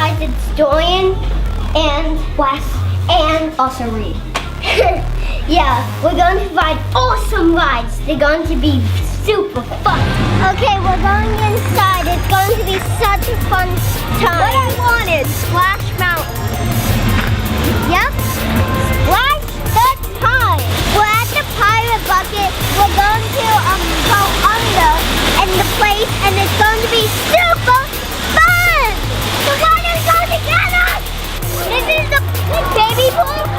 guys, it's Dorian and Wes and also Reed. Yeah, we're going to ride awesome rides. They're going to be super fun. Okay, we're going inside. It's going to be such a fun time. What I wanted, Splash Mountain. Yep. Splash the time. We're at the pirate bucket. We're going to go under in the place, and it's going to be super fun. The water's going to get us. This is the baby pool.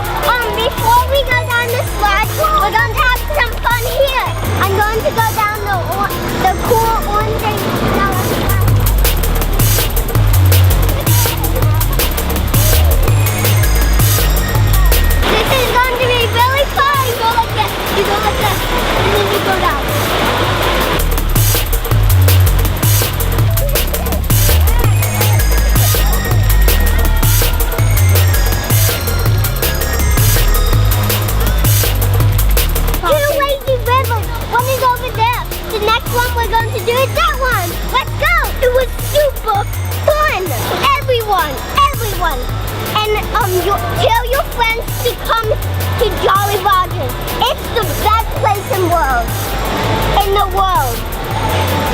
Before we go down the slide, we're going to have some fun here. I'm going to go down the cool orange and yellow slide. This is going to be really fun. You go like this. You go like this. And then you go down. We're going to do it that one. Let's go. It was super fun. Everyone. And tell your friends to come to Jolly Rogers. It's the best place in the world.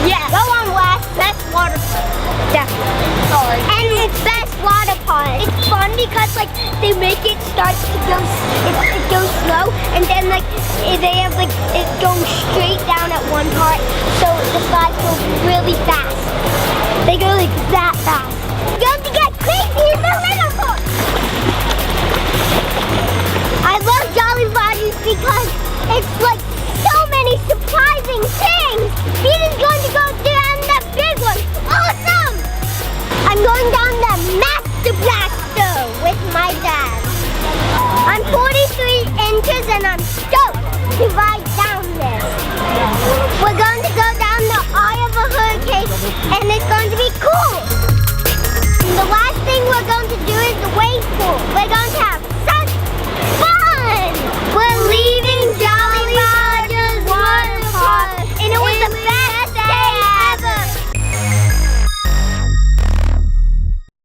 Yes. Go on, Wes. Best water park. Definitely. Sorry. And it's best water park. It's fun because they make it start to go, it goes slow, and then they have it goes straight down at one part, so the slides go really fast. They go that fast. You're going to get crazy in the little pool. I love Jolly Rogers because it's so many surprising things. Ethan's going to go down the big one. Awesome! I'm going down the Master Blaster with my dad. I'm 43 inches and I'm stoked to ride down this. We're going to go down the eye of a hurricane and it's going to be cool. And the last thing we're going to do is the wave pool. We're going to have such fun.